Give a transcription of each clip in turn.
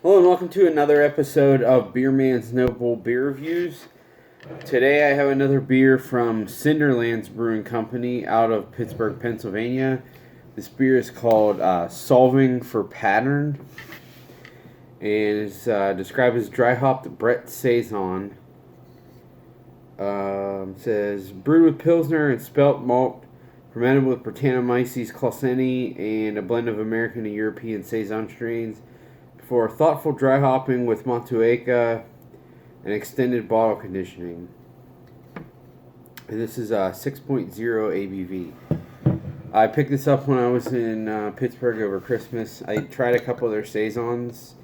Hello and welcome to another episode of Beer Man's Noble Beer Reviews. Today I have another beer from Cinderlands Brewing Company out of Pittsburgh, Pennsylvania. This beer is called Solving for Pattern and is described as dry hopped Brett Saison. Says brewed with Pilsner and spelt malt, fermented with Brettanomyces clauseni and a blend of American and European Saison strains. For thoughtful dry hopping with Motueka and extended bottle conditioning. And this is 6.0 ABV. I picked this up when I was in Pittsburgh over Christmas. I tried a couple of their Saisons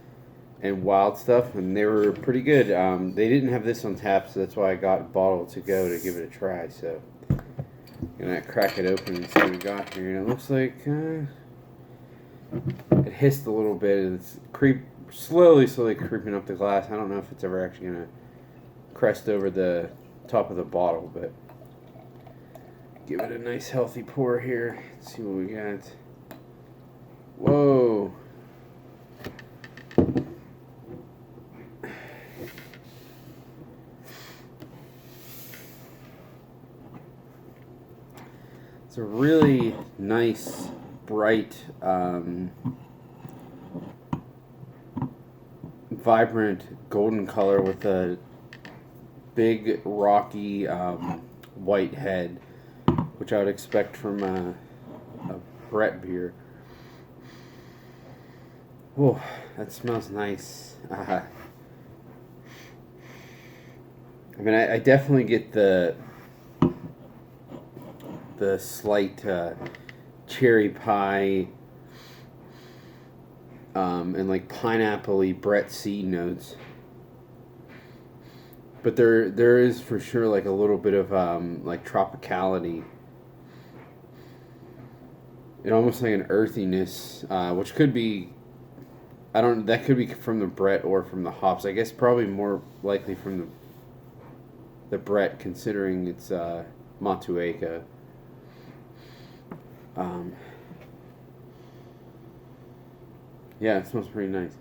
and Wild Stuff, and they were pretty good. They didn't have this on tap, so that's why I got a bottle to go to give it a try. So I'm going to crack it open and see what we got here. And it looks like... it hissed a little bit, and it's slowly creeping up the glass. I don't know if it's ever actually going to crest over the top of the bottle, but give it a nice healthy pour here. Let's see what we got. Whoa. It's a really nice, bright, vibrant golden color with a big rocky white head, which I would expect from a Brett beer. Oh, that smells nice. I mean, I definitely get the slight cherry pie and like pineapple-y Brett seed notes, but there is for sure like a little bit of like tropicality and almost like an earthiness, which could be that could be from the Brett or from the hops. I guess probably more likely from the Brett, considering it's Motueka. Yeah, it smells pretty nice.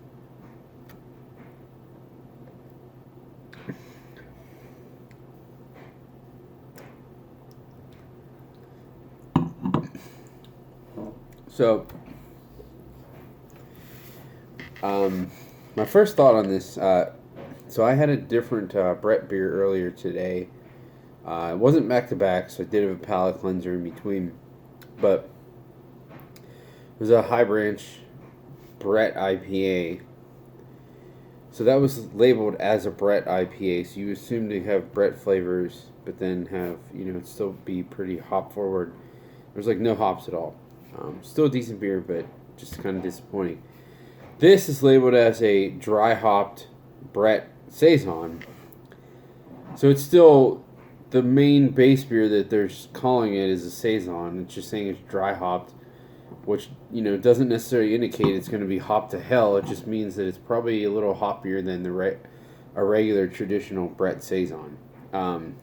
So, my first thought on this, so I had a different Brett beer earlier today. It wasn't back-to-back, so I did have a palate cleanser in between. But it was a High Branch Brett IPA. So that was labeled as a Brett IPA. So you assume to have Brett flavors, but then have, it'd still be pretty hop forward. There's like no hops at all. Still a decent beer, but just kind of disappointing. This is labeled as a dry hopped Brett Saison. So it's still the main base beer that they're calling it is a Saison. It's just saying it's dry hopped, which, doesn't necessarily indicate it's going to be hopped to hell. It just means that it's probably a little hoppier than a regular traditional Brett Saison. And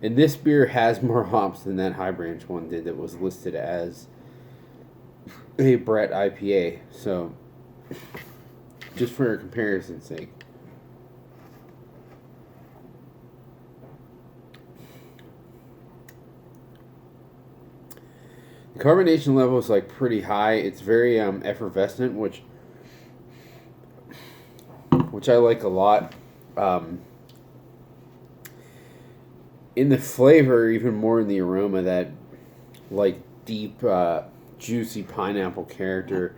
this beer has more hops than that High Branch one did that was listed as a Brett IPA. So, just for comparison's sake. The carbonation level is like pretty high. It's very effervescent, which I like a lot. In the flavor, even more in the aroma, that like deep, juicy pineapple character,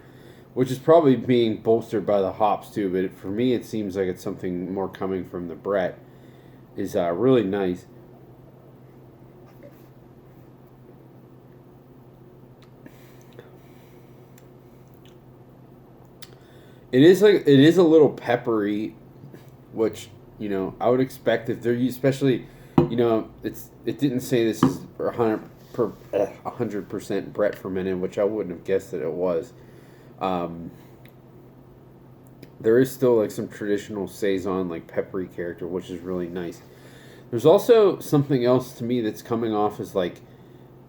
which is probably being bolstered by the hops too. But for me, it seems like it's something more coming from the Brett. Is really nice. It is a little peppery, which I would expect if they're especially it didn't say this is 100% Brett fermented, which I wouldn't have guessed that it was. There is still like some traditional Saison like peppery character, which is really nice. There's also something else to me that's coming off as like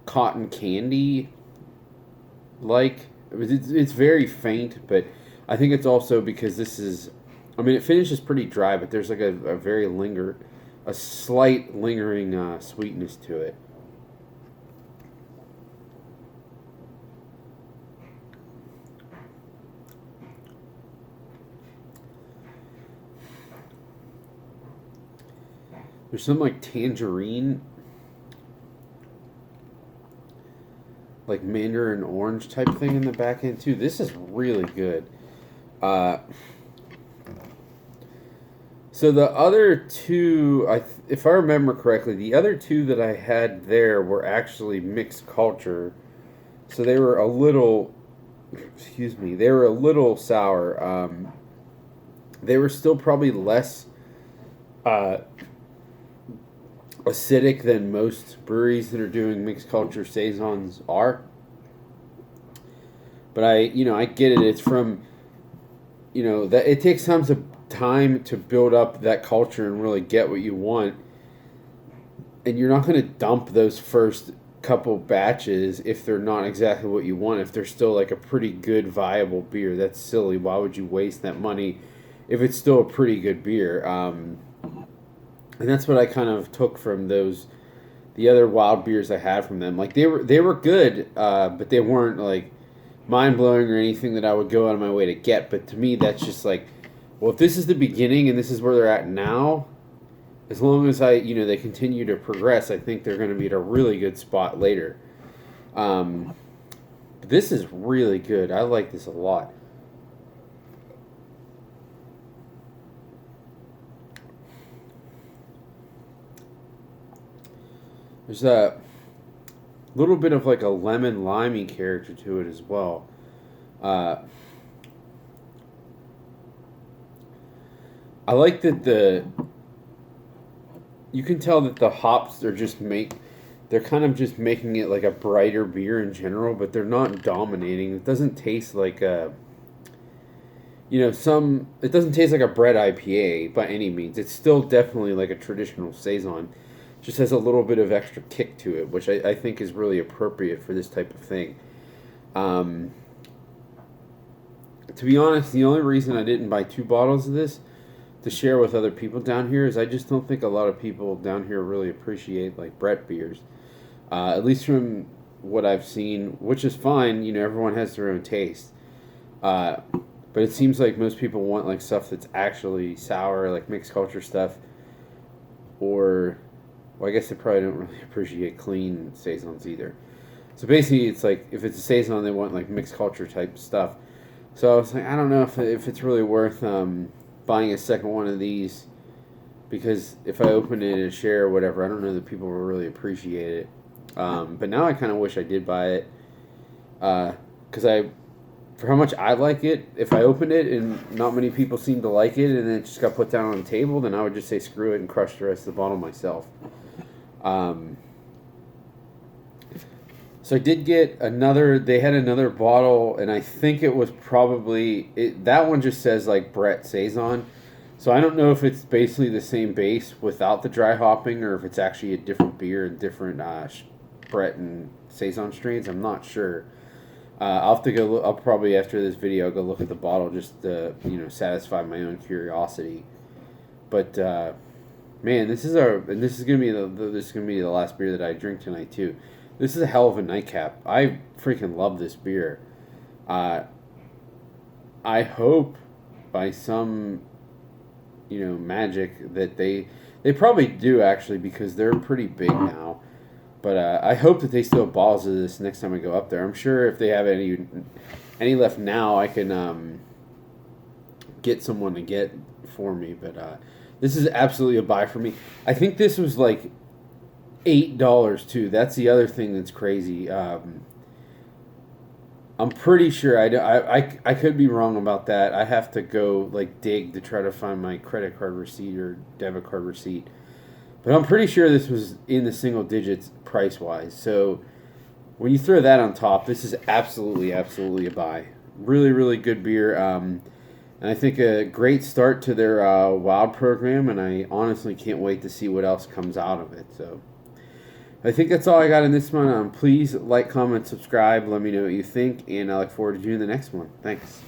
cotton candy. Like it's very faint, but I think it's also because this is, I mean, it finishes pretty dry, but there's like a slight lingering sweetness to it. There's some like tangerine, like mandarin orange type thing in the back end too. This is really good. Uh, so the other two, if I remember correctly, the other two that I had there were actually mixed culture. So they were a little, excuse me, they were a little sour. They were still probably less uh, acidic than most breweries that are doing mixed culture saisons are. But I get it. It's from, that it takes time to build up that culture and really get what you want. And you're not going to dump those first couple batches if they're not exactly what you want. If they're still like a pretty good, viable beer, that's silly. Why would you waste that money if it's still a pretty good beer? And that's what I kind of took from the other wild beers I had from them. Like they were good, but they weren't like mind blowing or anything that I would go out of my way to get. But to me, that's just like, well, if this is the beginning and this is where they're at now, as long as they continue to progress, I think they're going to be at a really good spot later. This is really good. I like this a lot. There's a little bit of like a lemon limey character to it as well. I like that you can tell that the hops are they're kind of just making it like a brighter beer in general, but they're not dominating. It doesn't taste like it doesn't taste like a bread IPA by any means. It's still definitely like a traditional saison. Just has a little bit of extra kick to it, which I think is really appropriate for this type of thing. To be honest, the only reason I didn't buy 2 bottles of this to share with other people down here is I just don't think a lot of people down here really appreciate like Brett beers. At least from what I've seen, which is fine. Everyone has their own taste. But it seems like most people want like stuff that's actually sour, like mixed culture stuff, or... Well, I guess they probably don't really appreciate clean saisons either. So basically, it's like if it's a saison, they want like mixed culture type stuff. So I was like, I don't know if it's really worth buying a second one of these, because if I open it and share or whatever, I don't know that people will really appreciate it. But now I kind of wish I did buy it, because for how much I like it, if I opened it and not many people seem to like it, and then it just got put down on the table, then I would just say screw it and crush the rest of the bottle myself. So I did get they had another bottle, and I think it was probably, that one just says like Brett Saison. So I don't know if it's basically the same base without the dry hopping, or if it's actually a different beer and different Brett and Saison strains. I'm not sure. I'll have to go I'll probably, after this video, go look at the bottle just to, satisfy my own curiosity. But, man, this is gonna be the last beer that I drink tonight too. This is a hell of a nightcap. I freaking love this beer. I hope by some magic that they probably do, actually, because they're pretty big now. But I hope that they still have balls of this next time I go up there. I'm sure if they have any left now, I can get someone to get for me. But this is absolutely a buy for me. I think this was like $8 too. That's the other thing that's crazy. I'm pretty sure I could be wrong about that. I have to go like dig to try to find my credit card receipt or debit card receipt. But I'm pretty sure this was in the single digits price wise. So when you throw that on top, this is absolutely a buy. Really, really good beer. And I think a great start to their Wild program, and I honestly can't wait to see what else comes out of it. So I think that's all I got in this one. Please like, comment, subscribe. Let me know what you think, and I look forward to doing the next one. Thanks.